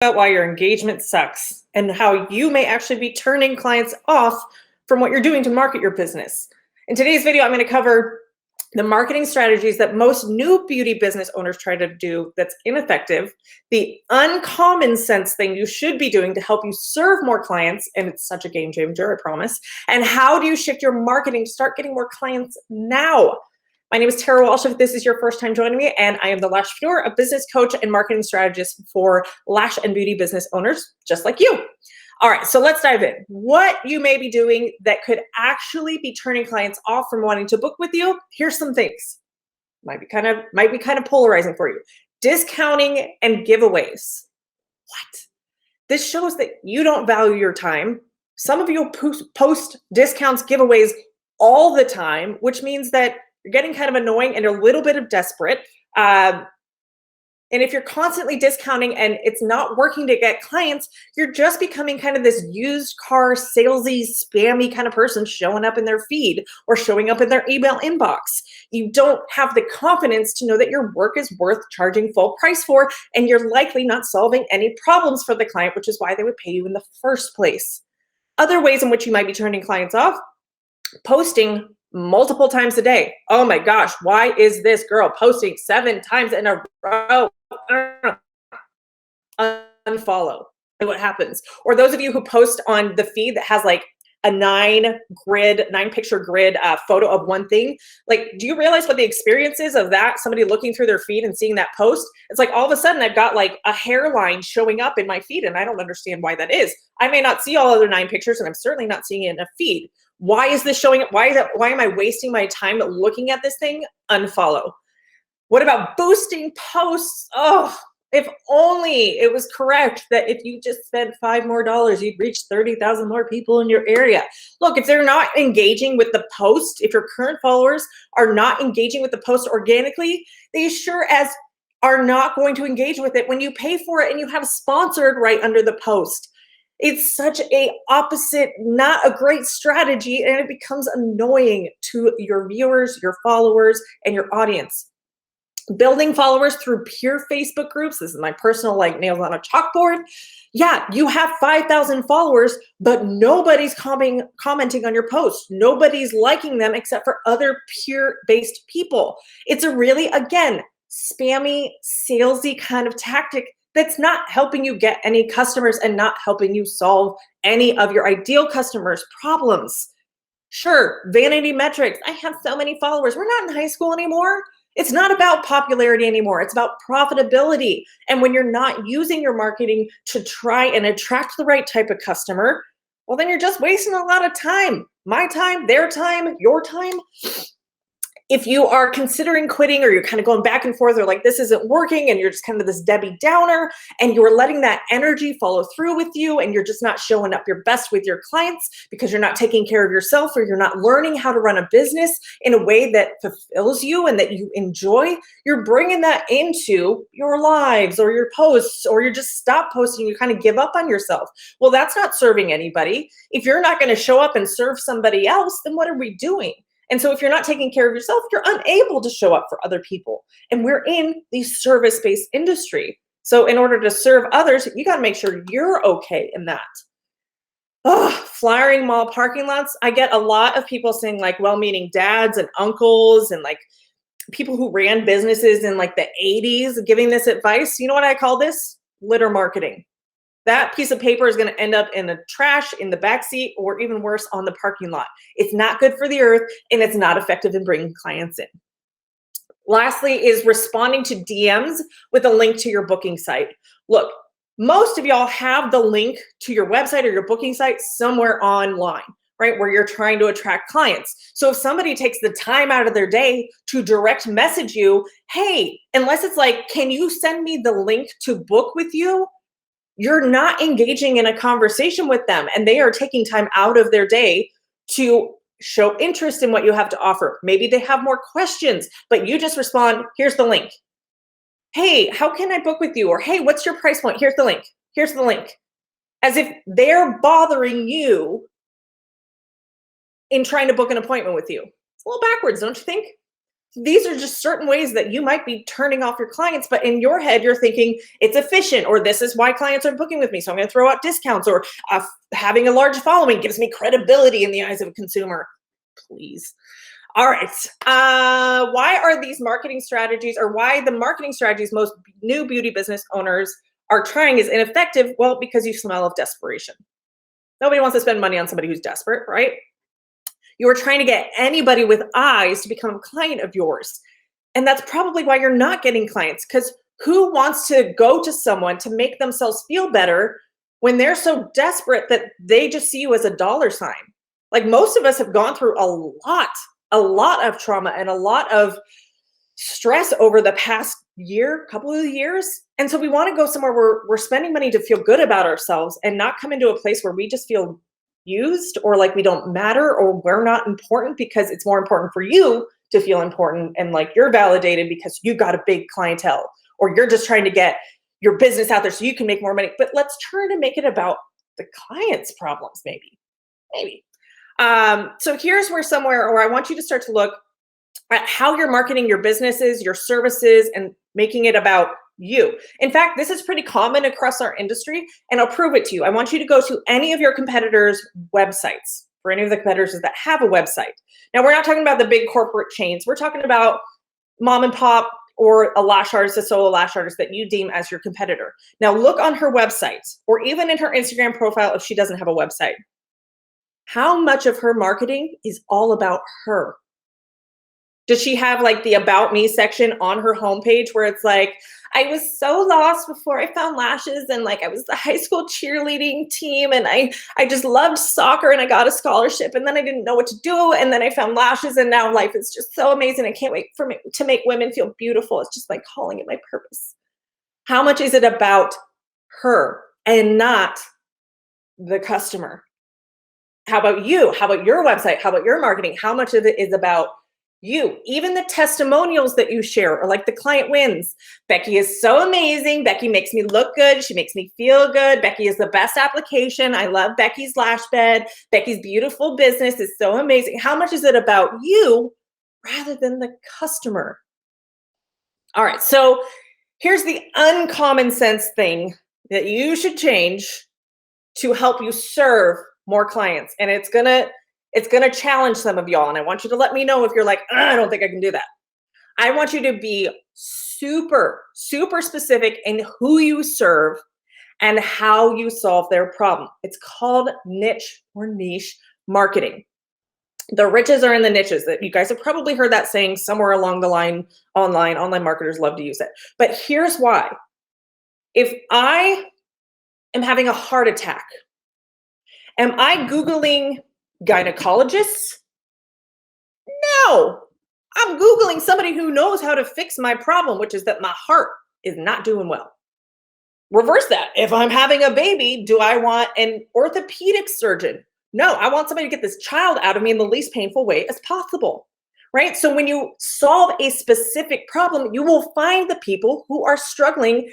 about why your engagement sucks and how you may actually be turning clients off from what you're doing to market your business. In today's video, I'm going to cover the marketing strategies that most new beauty business owners try to do that's ineffective, the uncommon sense thing you should be doing to help you serve more clients, and it's such a game changer, I promise, and how do you shift your marketing to start getting more clients now. My name is Tara Walsh. If this is your first time joining me, and I am the Lashpreneur, a business coach and marketing strategist for lash and beauty business owners just like you. All right, so let's dive in. What you may be doing that could actually be turning clients off from wanting to book with you. Here's some things. Might be kind of polarizing for you. Discounting and giveaways. What? This shows that you don't value your time. Some of you post discounts, giveaways all the time, which means that you're getting kind of annoying and a little bit of desperate. And if you're constantly discounting and it's not working to get clients, you're just becoming kind of this used car salesy, spammy kind of person showing up in their feed or showing up in their email inbox. You don't have the confidence to know that your work is worth charging full price for, and you're likely not solving any problems for the client, which is why they would pay you in the first place. Other ways in which you might be turning clients off: posting multiple times a day. Oh my gosh, why is this girl posting 7 times in a row? Unfollow. And what happens? Or those of you who post on the feed that has like a 9-picture grid photo of one thing, like, do you realize what the experience is of that? Somebody looking through their feed and seeing that post? It's like all of a sudden I've got like a hairline showing up in my feed, and I don't understand why that is. I may not see all other 9 pictures, and I'm certainly not seeing it in a feed. Why is this showing up? Why am I wasting my time looking at this thing? Unfollow. What about boosting posts? Oh, if only it was correct that if you just spent $5 more, you'd reach 30,000 more people in your area. Look, if they're not engaging with the post, if your current followers are not engaging with the post organically, they sure as are not going to engage with it when you pay for it and you have sponsored right under the post. It's such a opposite, not a great strategy, and it becomes annoying to your viewers, your followers, and your audience. Building followers through pure Facebook groups. This is my personal like nails on a chalkboard. Yeah, you have 5,000 followers, but nobody's commenting on your posts. Nobody's liking them except for other peer-based people. It's a really, again, spammy, salesy kind of tactic that's not helping you get any customers and not helping you solve any of your ideal customers' problems. Sure, vanity metrics. I have so many followers. We're not in high school anymore. It's not about popularity anymore. It's about profitability. And when you're not using your marketing to try and attract the right type of customer, well, then you're just wasting a lot of time. My time, their time, your time. If you are considering quitting, or you're kind of going back and forth, or like this isn't working, and you're just kind of this Debbie Downer, and you're letting that energy follow through with you, and you're just not showing up your best with your clients because you're not taking care of yourself, or you're not learning how to run a business in a way that fulfills you and that you enjoy, you're bringing that into your lives or your posts, or you just stop posting, you kind of give up on yourself. Well, that's not serving anybody. If you're not going to show up and serve somebody else, then what are we doing? And so if you're not taking care of yourself, you're unable to show up for other people. And we're in the service-based industry. So in order to serve others, you got to make sure you're okay in that. Flyering mall parking lots. I get a lot of people saying like well-meaning dads and uncles and like people who ran businesses in like the 80s giving this advice. You know what I call this? Litter marketing. That piece of paper is going to end up in the trash, in the backseat, or even worse, on the parking lot. It's not good for the earth, and it's not effective in bringing clients in. Lastly is responding to DMs with a link to your booking site. Look, most of y'all have the link to your website or your booking site somewhere online, right, where you're trying to attract clients. So if somebody takes the time out of their day to direct message you, hey, unless it's like, can you send me the link to book with you? You're not engaging in a conversation with them, and they are taking time out of their day to show interest in what you have to offer. Maybe they have more questions, but you just respond, here's the link. Hey, how can I book with you? Or hey, what's your price point? Here's the link. Here's the link. As if they're bothering you in trying to book an appointment with you. It's a little backwards, don't you think? these are just certain ways that you might be turning off your clients, but in your head, you're thinking it's efficient, or this is why clients are booking with me. So I'm going to throw out discounts, or having a large following gives me credibility in the eyes of a consumer. Please. All right. Why are these marketing strategies, or why the marketing strategies most new beauty business owners are trying is ineffective? Well, because you smell of desperation. Nobody wants to spend money on somebody who's desperate, right? You are trying to get anybody with eyes to become a client of yours. And that's probably why you're not getting clients, because who wants to go to someone to make themselves feel better when they're so desperate that they just see you as a dollar sign? Like, most of us have gone through a lot of trauma and a lot of stress over the past couple of years. And so we want to go somewhere where we're spending money to feel good about ourselves and not come into a place where we just feel used, or like we don't matter, or we're not important, because it's more important for you to feel important and like you're validated because you got a big clientele, or you're just trying to get your business out there so you can make more money. But let's try to make it about the client's problems, maybe. So here's where I want you to start to look at how you're marketing your businesses, your services, and making it about you. In fact, this is pretty common across our industry, and I'll prove it to you. I want you to go to any of your competitors' websites, for any of the competitors that have a website. Now, we're not talking about the big corporate chains. We're talking about mom and pop, or a lash artist, a solo lash artist that you deem as your competitor. Now, look on her website, or even in her Instagram profile if she doesn't have a website. How much of her marketing is all about her? Does she have like the About Me section on her homepage where it's like, I was so lost before I found lashes, and like I was the high school cheerleading team, and I just loved soccer, and I got a scholarship, and then I didn't know what to do, and then I found lashes, and now life is just so amazing. I can't wait for me to make women feel beautiful. It's just my calling and my purpose. How much is it about her and not the customer? How about you? How about your website? How about your marketing? How much of it is about you? Even the testimonials that you share are like the client wins. Becky is so amazing. Becky makes me look good. She makes me feel good. Becky is the best application. I love Becky's lash bed. Becky's beautiful business is so amazing. How much is it about you rather than the customer? All right, so here's the uncommon sense thing that you should change to help you serve more clients. And it's gonna challenge some of y'all. And I want you to let me know if you're like, I don't think I can do that. I want you to be super, super specific in who you serve and how you solve their problem. It's called niche or niche marketing. The riches are in the niches. That you guys have probably heard that saying somewhere along the line. Online marketers love to use it. But here's why. If I am having a heart attack, am I Googling gynecologists? No, I'm Googling somebody who knows how to fix my problem, which is that my heart is not doing well. Reverse that. If I'm having a baby, do I want an orthopedic surgeon? No, I want somebody to get this child out of me in the least painful way as possible, right? So when you solve a specific problem, you will find the people who are struggling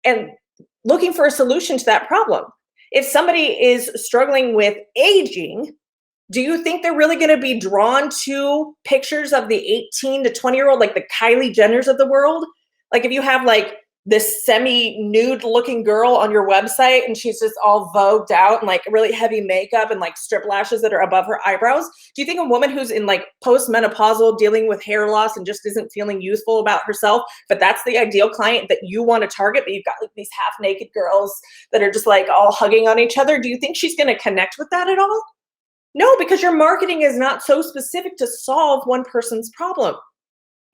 and looking for a solution to that problem. If somebody is struggling with aging, do you think they're really going to be drawn to pictures of the 18 to 20-year-old, like the Kylie Jenners of the world? Like if you have like this semi-nude looking girl on your website and she's just all vogued out and like really heavy makeup and like strip lashes that are above her eyebrows, do you think a woman who's in like post-menopausal, dealing with hair loss and just isn't feeling youthful about herself, but that's the ideal client that you want to target, but you've got like these half-naked girls that are just like all hugging on each other, do you think she's going to connect with that at all? No, because your marketing is not so specific to solve one person's problem.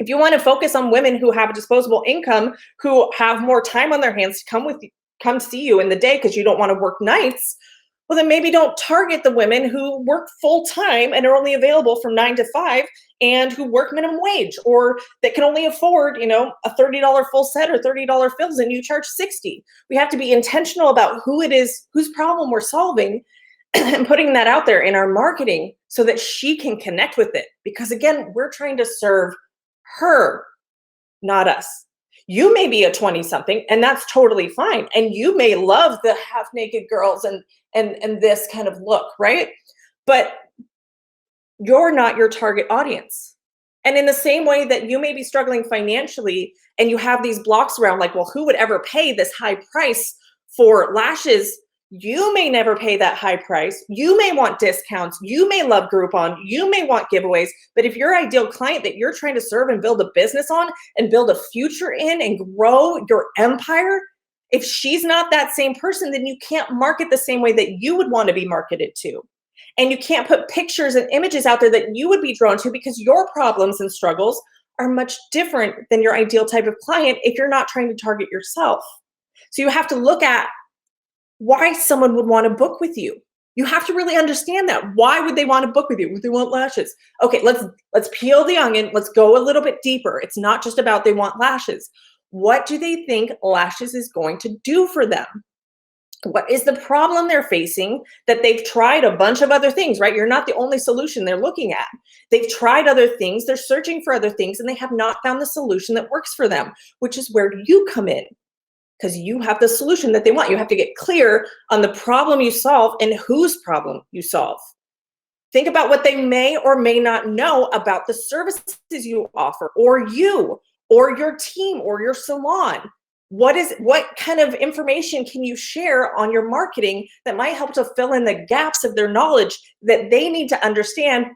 If you want to focus on women who have a disposable income, who have more time on their hands to come see you in the day because you don't want to work nights, well, then maybe don't target the women who work full time and are only available from 9 to 5 and who work minimum wage, or that can only afford, a $30 full set or $30 fills and you charge $60. We have to be intentional about who it is, whose problem we're solving, and putting that out there in our marketing so that she can connect with it. Because again, we're trying to serve her, not us. You may be a 20-something, and that's totally fine. And you may love the half-naked girls and this kind of look, right? But you're not your target audience. And in the same way that you may be struggling financially and you have these blocks around like, well, who would ever pay this high price for lashes? You may never pay that high price. You may want discounts. You may love Groupon. You may want giveaways. But if your ideal client that you're trying to serve and build a business on and build a future in and grow your empire, if she's not that same person, then you can't market the same way that you would want to be marketed to. And you can't put pictures and images out there that you would be drawn to because your problems and struggles are much different than your ideal type of client if you're not trying to target yourself. So you have to look at why someone would want to book with you. You have to really understand that. Why would they want to book with you? Would they want lashes? Okay, let's peel the onion. Let's go a little bit deeper. It's not just about they want lashes. What do they think lashes is going to do for them? What is the problem they're facing that they've tried a bunch of other things, right? You're not the only solution they're looking at. They've tried other things, they're searching for other things, and they have not found the solution that works for them, which is where you come in, because you have the solution that they want. You have to get clear on the problem you solve and whose problem you solve. Think about what they may or may not know about the services you offer, or you, or your team, or your salon. What kind of information can you share on your marketing that might help to fill in the gaps of their knowledge that they need to understand?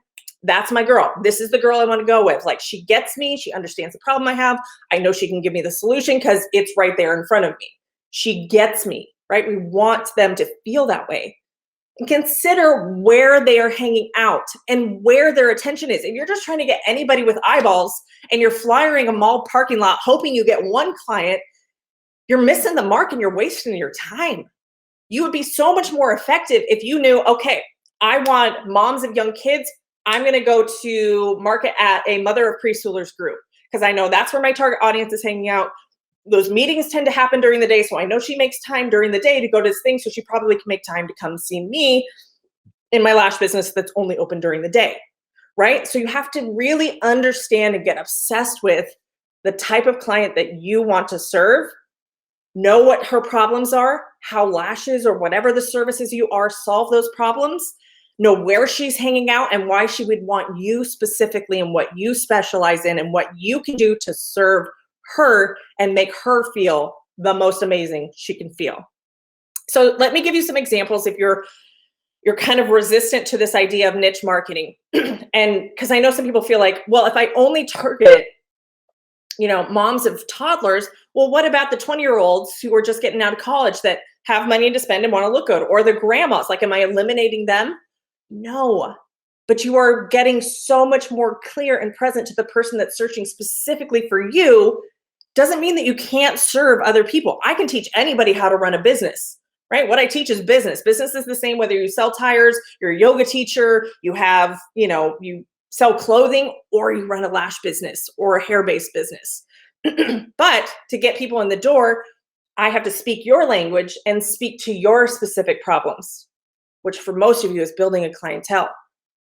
That's my girl. This is the girl I want to go with. Like, she gets me. She understands the problem I have. I know she can give me the solution because it's right there in front of me. She gets me, right? We want them to feel that way. And consider where they are hanging out and where their attention is. If you're just trying to get anybody with eyeballs and you're flyering a mall parking lot hoping you get one client, you're missing the mark and you're wasting your time. You would be so much more effective if you knew, okay, I want moms of young kids. I'm going to go to market at a mother of preschoolers group because I know that's where my target audience is hanging out. Those meetings tend to happen during the day. So I know she makes time during the day to go to this thing. So she probably can make time to come see me in my lash business that's only open during the day, right? So you have to really understand and get obsessed with the type of client that you want to serve. Know what her problems are, how lashes or whatever the services you are solve those problems. Know where she's hanging out and why she would want you specifically and what you specialize in and what you can do to serve her and make her feel the most amazing she can feel. So let me give you some examples if you're kind of resistant to this idea of niche marketing. And because I know some people feel like, well, if I only target moms of toddlers, well, what about the 20-year-olds who are just getting out of college that have money to spend and want to look good? Or the grandmas, like, am I eliminating them? No, but you are getting so much more clear and present to the person that's searching specifically for you. Doesn't mean that you can't serve other people. I can teach anybody how to run a business, right? What I teach is business. Business is the same whether you sell tires, you're a yoga teacher, you have, you sell clothing, or you run a lash business or a hair-based business. But to get people in the door, I have to speak your language and speak to your specific problems, which for most of you is building a clientele.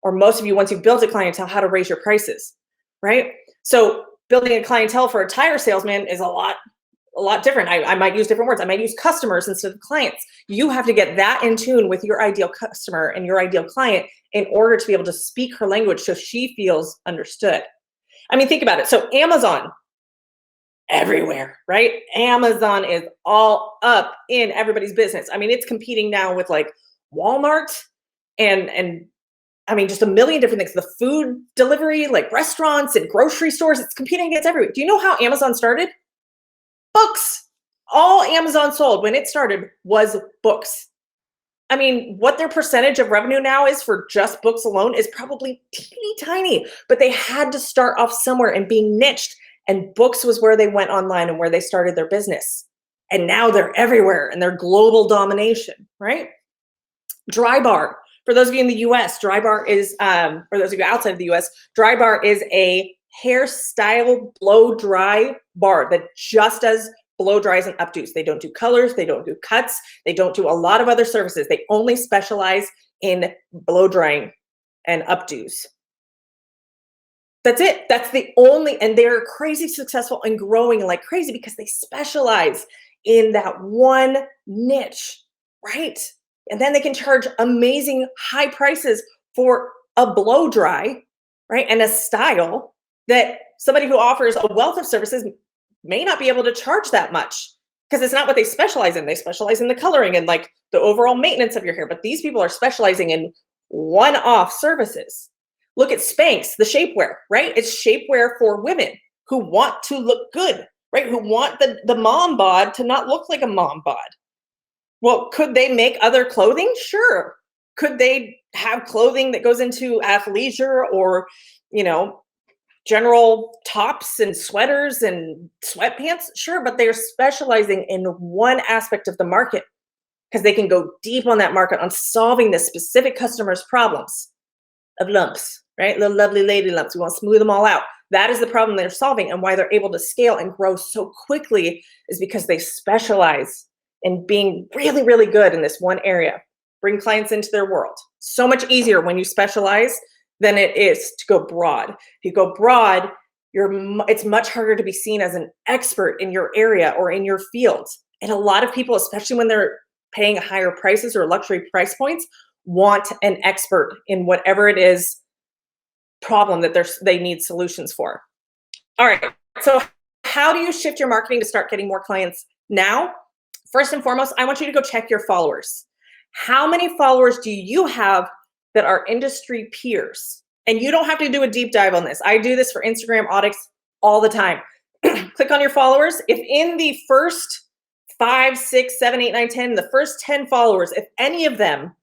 Or most of you, once you've built a clientele, how to raise your prices, right? So building a clientele for a tire salesman is a lot different. I might use different words. I might use customers instead of clients. You have to get that in tune with your ideal customer and your ideal client in order to be able to speak her language so she feels understood. I mean, think about it. So Amazon, everywhere, right? Amazon is all up in everybody's business. I mean, it's competing now with like Walmart and I mean, just a million different things. The food delivery, like restaurants and grocery stores, it's competing against everyone. Do you know how Amazon started? Books. All Amazon sold when it started was books. I mean, what their percentage of revenue now is for just books alone is probably teeny tiny, but they had to start off somewhere and being niched, and books was where they went online and where they started their business. And now they're everywhere and they're global domination, right? Drybar. For those of you in the US, Drybar is, for those of you outside of the US, Drybar is a hairstyle blow dry bar that just does blow dries and updos. They don't do colors, they don't do cuts, they don't do a lot of other services. They only specialize in blow drying and updos. That's it. That's the only, and they're crazy successful and growing like crazy because they specialize in that one niche, right? And then they can charge amazing high prices for a blow dry, right? And a style that somebody who offers a wealth of services may not be able to charge that much because it's not what they specialize in. They specialize in the coloring and like the overall maintenance of your hair, but these people are specializing in one-off services. Look at Spanx, the shapewear, right? It's shapewear for women who want to look good, right? Who want the mom bod to not look like a mom bod. Well, could they make other clothing? Sure. Could they have clothing that goes into athleisure or, you know, general tops and sweaters and sweatpants? Sure, but they're specializing in one aspect of the market because they can go deep on that market on solving the specific customer's problems of lumps, right? The lovely lady lumps. We want to smooth them all out. That is the problem they're solving, and why they're able to scale and grow so quickly is because they specialize in being really, really good in this one area. Bring clients into their world. So much easier when you specialize than it is to go broad. If you go broad, it's much harder to be seen as an expert in your area or in your field. And a lot of people, especially when they're paying higher prices or luxury price points, want an expert in whatever it is problem that they need solutions for. All right, so how do you shift your marketing to start getting more clients now? First and foremost, I want you to go check your followers. How many followers do you have that are industry peers? And you don't have to do a deep dive on this. I do this for Instagram audits all the time. Click on your followers. If in the first 5, 6, 7, 8, 9, 10, the first 10 followers, if any of them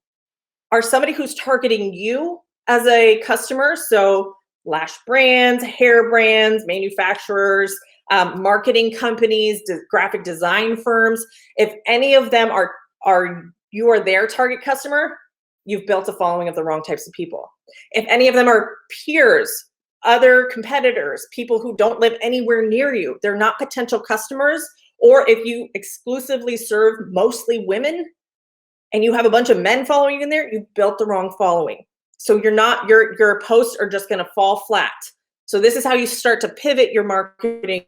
are somebody who's targeting you as a customer, so lash brands, hair brands, manufacturers, marketing companies, graphic design firms, if any of them are you are their target customer, you've built a following of the wrong types of people. If any of them are peers, other competitors, people who don't live anywhere near you, they're not potential customers, or if you exclusively serve mostly women and you have a bunch of men following in there, you built the wrong following. So your posts are just going to fall flat. So this is how you start to pivot your marketing,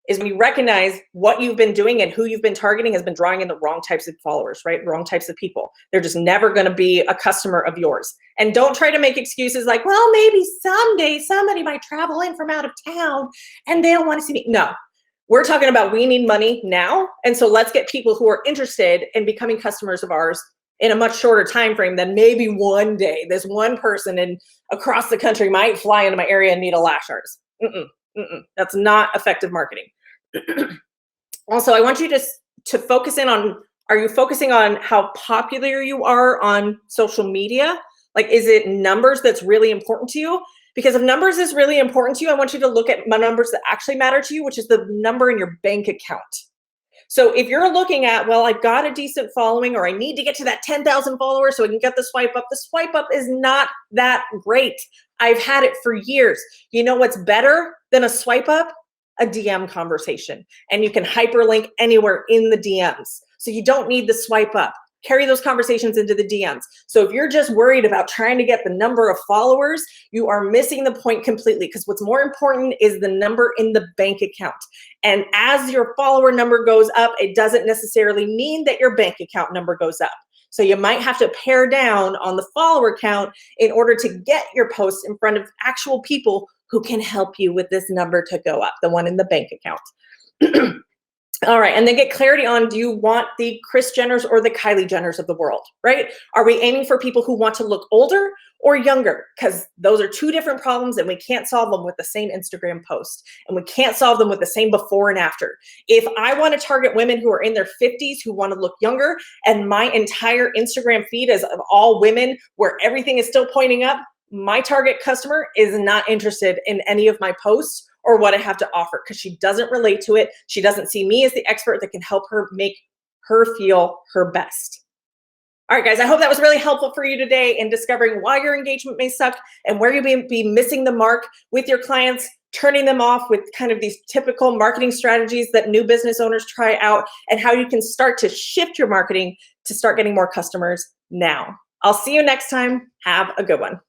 is when you recognize what you've been doing and who you've been targeting has been drawing in the wrong types of followers, right? Wrong types of people. They're just never going to be a customer of yours. And don't try to make excuses like, well, maybe someday somebody might travel in from out of town and they don't want to see me. No, we're talking about we need money now. And so let's get people who are interested in becoming customers of ours in a much shorter time frame than maybe one day this one person across the country might fly into my area and need a lash artist. That's not effective marketing. Also, I want you to focus in on, are you focusing on how popular you are on social media? Like, is it numbers that's really important to you? Because if numbers is really important to you, I want you to look at numbers that actually matter to you, which is the number in your bank account. So if you're looking at, well, I've got a decent following, or I need to get to that 10,000 followers so I can get the swipe up is not that great. I've had it for years. You know what's better than a swipe up? A DM conversation. And you can hyperlink anywhere in the DMs. So you don't need the swipe up. Carry those conversations into the DMs. So if you're just worried about trying to get the number of followers, you are missing the point completely, because what's more important is the number in the bank account. And as your follower number goes up, it doesn't necessarily mean that your bank account number goes up. So you might have to pare down on the follower count in order to get your posts in front of actual people who can help you with this number to go up, the one in the bank account. All right, and then get clarity on, do you want the Kris Jenners or the Kylie Jenners of the world, right? Are we aiming for people who want to look older or younger? Because those are two different problems, and we can't solve them with the same Instagram post, and we can't solve them with the same before and after. If I want to target women who are in their 50s who want to look younger, and my entire Instagram feed is of all women where everything is still pointing up, my target customer is not interested in any of my posts or what I have to offer, because she doesn't relate to it. She doesn't see me as the expert that can help her make her feel her best. All right, guys, I hope that was really helpful for you today in discovering why your engagement may suck and where you may be missing the mark with your clients, turning them off with kind of these typical marketing strategies that new business owners try out, and how you can start to shift your marketing to start getting more customers now. I'll see you next time. Have a good one.